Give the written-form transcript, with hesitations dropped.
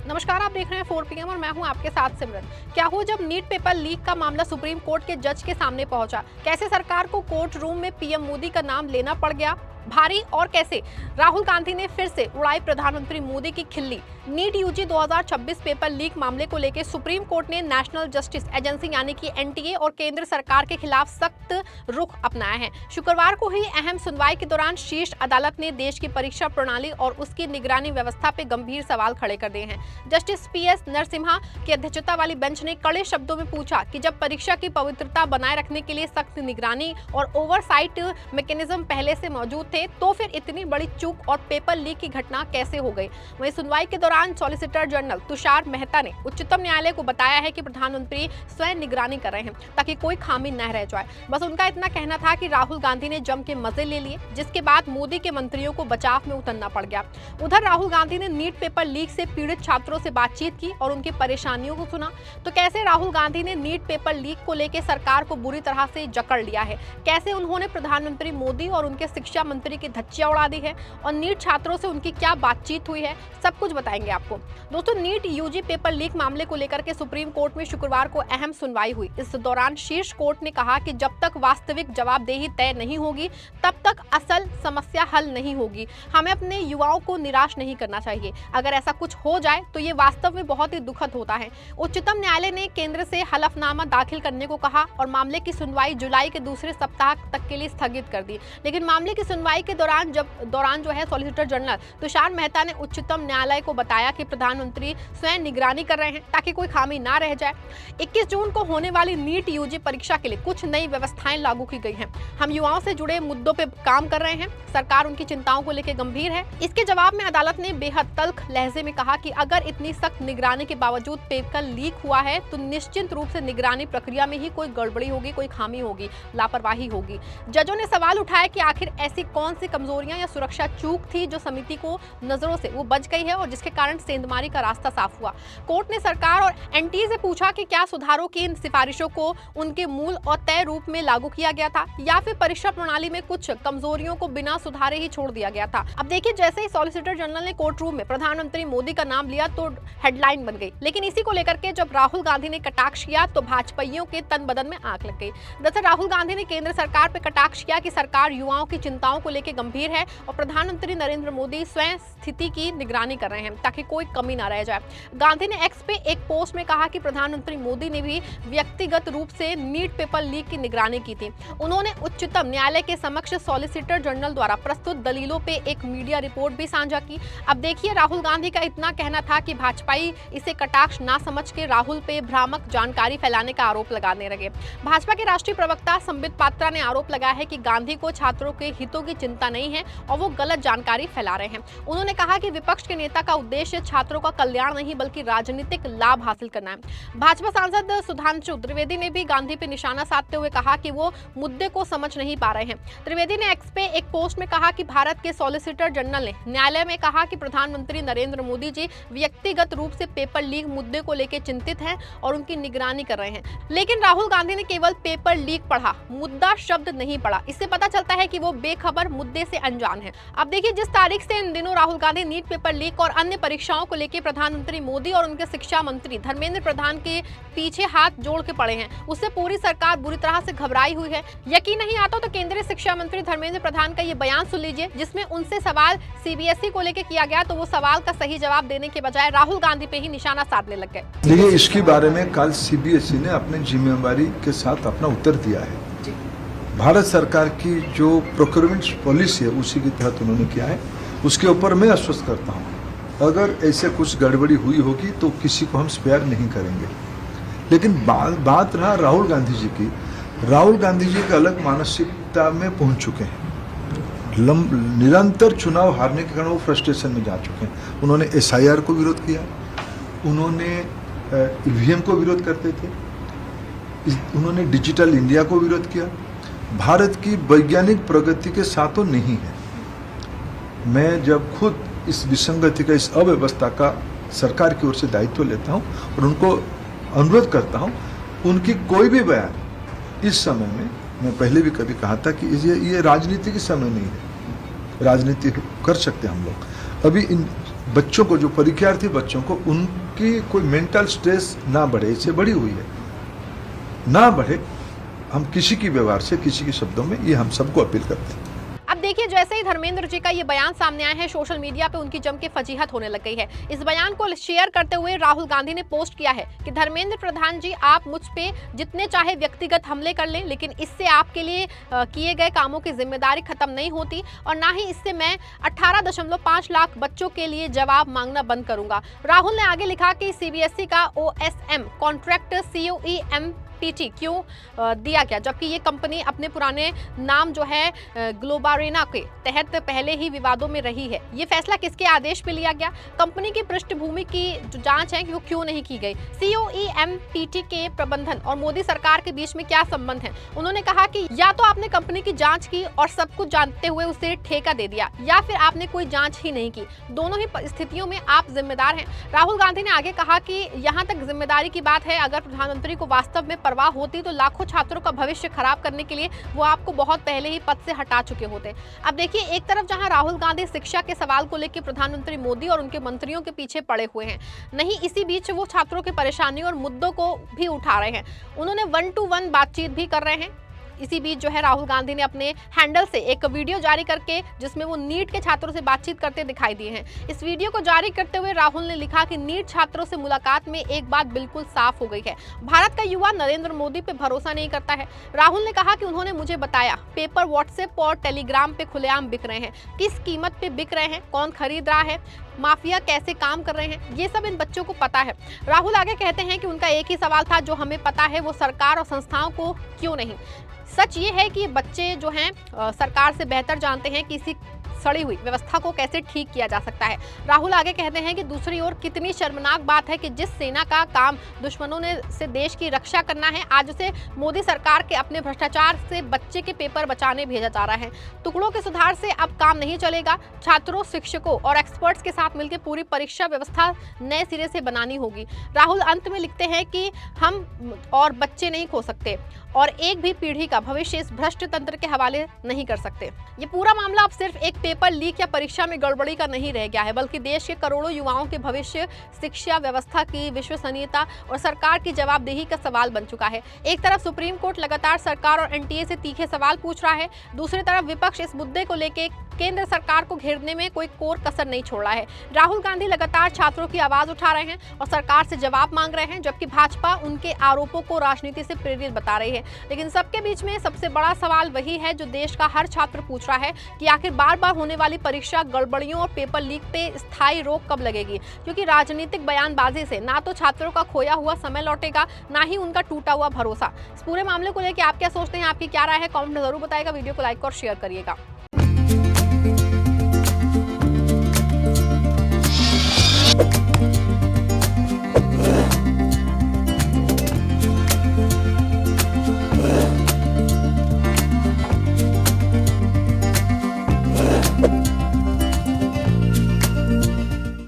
नमस्कार, आप देख रहे हैं 4 PM और मैं हूं आपके साथ सिमरन। क्या हुआ जब नीट पेपर लीक का मामला सुप्रीम कोर्ट के जज के सामने पहुंचा? कैसे सरकार को कोर्ट रूम में पीएम मोदी का नाम लेना पड़ गया भारी, और कैसे राहुल गांधी ने फिर से उड़ाई प्रधानमंत्री मोदी की खिल्ली? नीट यूजी 2026 पेपर लीक मामले को लेकर सुप्रीम कोर्ट ने नेशनल जस्टिस एजेंसी यानी कि एनटीए और केंद्र सरकार के खिलाफ सख्त रुख अपनाया है। शुक्रवार को हुई अहम सुनवाई के दौरान शीर्ष अदालत ने देश की परीक्षा प्रणाली और उसकी निगरानी व्यवस्था पे गंभीर सवाल खड़े कर दिए हैं। जस्टिस PS नरसिम्हा की अध्यक्षता वाली बेंच ने कड़े शब्दों में पूछा कि जब परीक्षा की पवित्रता बनाए रखने के लिए सख्त निगरानी और ओवरसाइट मैकेनिज्म पहले से मौजूद थे, तो फिर इतनी बड़ी चूक और पेपर लीक की घटना कैसे हो गई? वहीं सुनवाई के दौरान सॉलिसिटर जनरल तुषार मेहता ने उच्चतम न्यायालय को बताया है कि प्रधानमंत्री स्वयं निगरानी कर रहे हैं ताकि कोई खामी न रह जाए। बस उनका इतना कहना था कि राहुल गांधी ने जम के मजे ले लिए, जिसके बाद मोदी के मंत्रियों को बचाव में उतरना पड़ गया। उधर राहुल गांधी ने नीट पेपर लीक से पीड़ित छात्रों से बातचीत की और उनकी परेशानियों को सुना। तो कैसे राहुल गांधी ने नीट पेपर लीक को लेकर सरकार को बुरी तरह से जकड़ लिया है, कैसे उन्होंने प्रधानमंत्री मोदी और उनके शिक्षा मंत्री की धज्जियां उड़ा दी है, और नीट छात्रों से उनकी क्या बातचीत हुई है, सब कुछ बताएंगे आपको। दोस्तों, नीट यूजी पेपर लीक मामले को लेकर के सुप्रीम कोर्ट में शुक्रवार को अहम सुनवाई हुई। इस दौरान शीर्ष कोर्ट ने कहा कि जब तक वास्तविक जवाबदेही तय नहीं होगी तब तक असल समस्या हल नहीं होगी। हमें अपने युवाओं को निराश नहीं करना चाहिए। अगर ऐसा कुछ हो जाए तो ये वास्तव में बहुत ही दुखद होता है। उच्चतम न्यायालय ने केंद्र से हलफनामा दाखिल करने को कहा और मामले की सुनवाई जुलाई के दूसरे सप्ताह तक के लिए स्थगित कर दी। लेकिन मामले की सुनवाई के दौरान जो है सॉलिसिटर जनरल तुषार मेहता ने उच्चतम न्यायालय को बताया कि प्रधानमंत्री स्वयं निगरानी कर रहे हैं ताकि कोई खामी ना रह जाए। 21 जून को होने वाली नीट यूजी परीक्षा के लिए कुछ नई व्यवस्थाएं लागू की गई हैं। हम युवाओं से जुड़े मुद्दों पे काम कर रहे हैं। सरकार उनकी चिंताओं को लेकर गंभीर है। इसके जवाब में अदालत ने बेहद तल्ख लहजे में कहा कि अगर इतनी सख्त निगरानी के बावजूद पेपर लीक हुआ है तो निश्चित रूप से निगरानी प्रक्रिया में ही कोई गड़बड़ी होगी, कोई खामी होगी, लापरवाही होगी। जजों ने सवाल उठाया कि आखिर ऐसी कौन सी कमजोरियां या सुरक्षा चूक थी जो समिति को नजरों से वो बच गई है और जिसके कारण सेंधमारी का रास्ता साफ हुआ। कोर्ट ने सरकार और एनटीए से पूछा कि क्या सुधारों की इन सिफारिशों को उनके मूल और तय रूप में लागू किया गया था या फिर परीक्षा प्रणाली में कुछ कमजोरियों को बिना सुधारे ही छोड़ दिया गया था। अब देखिए, जैसे ही सॉलिसिटर जनरल ने कोर्ट रूम में प्रधानमंत्री मोदी का नाम लिया तो हेडलाइन बन गई, लेकिन इसी को लेकर के जब राहुल गांधी ने कटाक्ष किया तो भाजपाइयों के तन बदन में आग लग गई। दरअसल राहुल गांधी ने केंद्र सरकार पर कटाक्ष किया कि सरकार युवाओं की चिंताओं को लेकर गंभीर है और प्रधानमंत्री नरेंद्र मोदी स्वयं स्थिति की निगरानी कर रहे हैं ताकि कोई कमी ना रह जाए। गांधी ने एक्स पे एक पोस्ट में कहा कि प्रधानमंत्री मोदी ने भी व्यक्तिगत रूप से नीट पेपर लीक की निगरानी की थी। उन्होंने उच्चतम न्यायालय के समक्ष सॉलिसिटर जनरल द्वारा प्रस्तुत दलीलों पे एक मीडिया रिपोर्ट भी साझा की। अब देखिए, राहुल गांधी का इतना कहना था कि भाजपाई इसे कटाक्ष ना समझ के राहुल पे भ्रामक जानकारी फैलाने का आरोप लगाने लगे। भाजपा के राष्ट्रीय प्रवक्ता संबित पात्रा ने आरोप लगाया है कि गांधी को छात्रों के हितों की चिंता नहीं है और वो गलत जानकारी फैला रहे हैं। उन्होंने कहा कि विपक्ष के नेता का उद्देश्य छात्रों का कल्याण नहीं बल्कि राजनीतिक लाभ हासिल करना है। भाजपा सांसद सुधांशु त्रिवेदी ने भी गांधी पे निशाना साधते हुए कहा कि वो मुद्दे को समझ नहीं पा रहे हैं। त्रिवेदी ने एक्स पे एक पोस्ट में कहा कि भारत के सॉलिसिटर जनरल ने न्यायालय में कहा कि प्रधानमंत्री नरेंद्र मोदी जी व्यक्तिगत रूप से पेपर लीक मुद्दे को लेकर चिंतित हैं और उनकी निगरानी कर रहे हैं, लेकिन राहुल गांधी ने केवल पेपर लीक पढ़ा, मुद्दा शब्द नहीं पढ़ा। इससे पता चलता है कि वो बेखबर, मुद्दे से अनजान है। अब देखिए, जिस तारीख से इन दिनों Rahul Gandhi NEET paper leak और अन्य परीक्षाओं को लेकर प्रधानमंत्री मोदी और उनके शिक्षा मंत्री धर्मेंद्र प्रधान के पीछे हाथ जोड़ के पड़े हैं, उससे पूरी सरकार बुरी तरह से घबराई हुई है। यकीन नहीं आता तो केंद्रीय शिक्षा मंत्री धर्मेंद्र प्रधान का ये बयान सुन लीजिए, जिसमें उनसे सवाल सीबीएसई को लेकर किया गया तो वो सवाल का सही जवाब देने के बजाय राहुल गांधी पे ही निशाना साधने लग गए। देखिए, इसके बारे में कल सीबीएसई ने अपने जिम्मेवारी के साथ अपना उत्तर दिया है। भारत सरकार की जो प्रोक्योरमेंट पॉलिसी है उसी के तहत उन्होंने किया है। उसके ऊपर मैं आश्वस्त करता हूँ, अगर ऐसे कुछ गड़बड़ी हुई होगी तो किसी को हम स्पेयर नहीं करेंगे। लेकिन बात रहा राहुल गांधी जी की। राहुल गांधी जी एक अलग मानसिकता में पहुंच चुके हैं। निरंतर चुनाव हारने के कारण वो फ्रस्ट्रेशन में जा चुके हैं। उन्होंने SIR को विरोध किया, उन्होंने EVM को विरोध करते थे, उन्होंने डिजिटल इंडिया को विरोध किया। भारत की वैज्ञानिक प्रगति के साथ तो नहीं है। मैं जब खुद इस विसंगति का, इस अव्यवस्था का सरकार की ओर से दायित्व लेता हूं और उनको अनुरोध करता हूं, उनकी कोई भी बयान इस समय में, मैं पहले भी कभी कहा था कि ये राजनीति के समय नहीं है। राजनीति कर सकते हम लोग। अभी इन बच्चों को, जो परीक्षार्थी बच्चों को, उनकी कोई मेंटल स्ट्रेस ना बढ़े, इससे बढ़ी हुई है, ना बढ़े। हम किसी की व्यवहार से, किसी के शब्दों में, ये हम सबको अपील करते हैं। अब देखिए, जैसे ही धर्मेंद्र जी का ये बयान सामने आया है, सोशल मीडिया पे उनकी जम के फजीहत होने लग गई है। इस बयान को शेयर करते हुए राहुल गांधी ने पोस्ट किया है कि धर्मेंद्र प्रधान जी, आप मुझ पे जितने चाहे व्यक्तिगत हमले कर लें, लेकिन इससे आपके लिए किए गए कामों की जिम्मेदारी खत्म नहीं होती, और ना ही इससे मैं 18.5 लाख बच्चों के लिए जवाब मांगना बंद करूंगा। राहुल ने आगे लिखा कि सीबीएसई का OSM कॉन्ट्रैक्ट COEMPT क्यों दिया गया, जबकि ये कंपनी अपने पुराने नाम जो है ग्लोबारेना के तहत पहले ही विवादों में रही है। ये फैसला किसके आदेश पे लिया गया? कंपनी की पृष्ठभूमि की जो जांच है कि वो क्यों नहीं की गई? COEMPT के प्रबंधन और मोदी सरकार के बीच में क्या संबंध है? उन्होंने कहा कि या तो आपने कंपनी की जांच की और सब कुछ जानते हुए उसे ठेका दे दिया, या फिर आपने कोई जांच ही नहीं की। दोनों ही स्थितियों में आप जिम्मेदार हैं। राहुल गांधी ने आगे कहा कि यहाँ तक जिम्मेदारी की बात है, अगर प्रधानमंत्री को वास्तव में परवाह होती तो लाखों छात्रों का भविष्य खराब करने के लिए वो आपको बहुत पहले ही पद से हटा चुके होते। अब देखिए, एक तरफ जहां राहुल गांधी शिक्षा के सवाल को लेकर प्रधानमंत्री मोदी और उनके मंत्रियों के पीछे पड़े हुए हैं, नहीं इसी बीच वो छात्रों की परेशानी और मुद्दों को भी उठा रहे हैं। उन्होंने 1-to-1 बातचीत भी कर रहे हैं। इसी बीच जो है राहुल गांधी ने अपने हैंडल से एक वीडियो जारी करके, जिसमें वो नीट के छात्रों से बातचीत करते दिखाई दिए हैं। इस वीडियो को जारी करते हुए राहुल ने लिखा कि नीट छात्रों से मुलाकात में एक बात बिल्कुल साफ हो गई है, भारत का युवा नरेंद्र मोदी पे भरोसा नहीं करता है। राहुल ने कहा कि उन्होंने मुझे बताया पेपर व्हाट्सएप और टेलीग्राम पे खुलेआम बिक रहे हैं, किस कीमत पे बिक रहे हैं, कौन खरीद रहा है, माफिया कैसे काम कर रहे हैं, ये सब इन बच्चों को पता है। राहुल आगे कहते हैं कि उनका एक ही सवाल था, जो हमें पता है वो सरकार और संस्थाओं को क्यों नहीं। सच ये है कि बच्चे जो हैं सरकार से बेहतर जानते हैं कि इसी सड़ी हुई व्यवस्था को कैसे ठीक किया जा सकता है। राहुल आगे कहते हैं कि दूसरी ओर कितनी शर्मनाक बात है कि जिस सेना का काम दुश्मनों ने से देश की रक्षा करना है, आज उसे मोदी सरकार के अपने भ्रष्टाचार से बच्चे के पेपर बचाने भेजा जा रहा है। टुकड़ों के सुधार से अब काम नहीं चलेगा, छात्रों, शिक्षकों और एक्सपर्ट्स के साथ मिलकर पूरी परीक्षा व्यवस्था नए सिरे से बनानी होगी। राहुल अंत में लिखते हैं कि हम और बच्चे नहीं खो सकते और एक भी पीढ़ी का भविष्य इस भ्रष्ट तंत्र के हवाले नहीं कर सकते। ये पूरा मामला अब सिर्फ एक पेपर लीक या परीक्षा में गड़बड़ी का नहीं रह गया है, बल्कि देश के करोड़ों युवाओं के भविष्य, शिक्षा व्यवस्था की विश्वसनीयता और सरकार की जवाबदेही का सवाल बन चुका है। एक तरफ सुप्रीम कोर्ट लगातार सरकार और एनटीए से तीखे सवाल पूछ रहा है, दूसरी तरफ विपक्ष इस मुद्दे को लेकर केंद्र सरकार को घेरने में कोई कोर कसर नहीं छोड़ रहा है। राहुल गांधी लगातार छात्रों की आवाज उठा रहे हैं और सरकार से जवाब मांग रहे हैं, जबकि भाजपा उनके आरोपों को राजनीति से प्रेरित बता रही है। लेकिन सबके बीच में सबसे बड़ा सवाल वही है जो देश का हर छात्र पूछ रहा है कि आखिर बार बार होने वाली परीक्षा गड़बड़ियों और पेपर लीक पे स्थायी रोक कब लगेगी, क्योंकि राजनीतिक बयानबाजी से ना तो छात्रों का खोया हुआ समय लौटेगा, ना ही उनका टूटा हुआ भरोसा। इस पूरे मामले को लेकर आप क्या सोचते हैं, आपकी क्या राय है, कमेंट में जरूर बताइएगा। वीडियो को लाइक और शेयर करिएगा।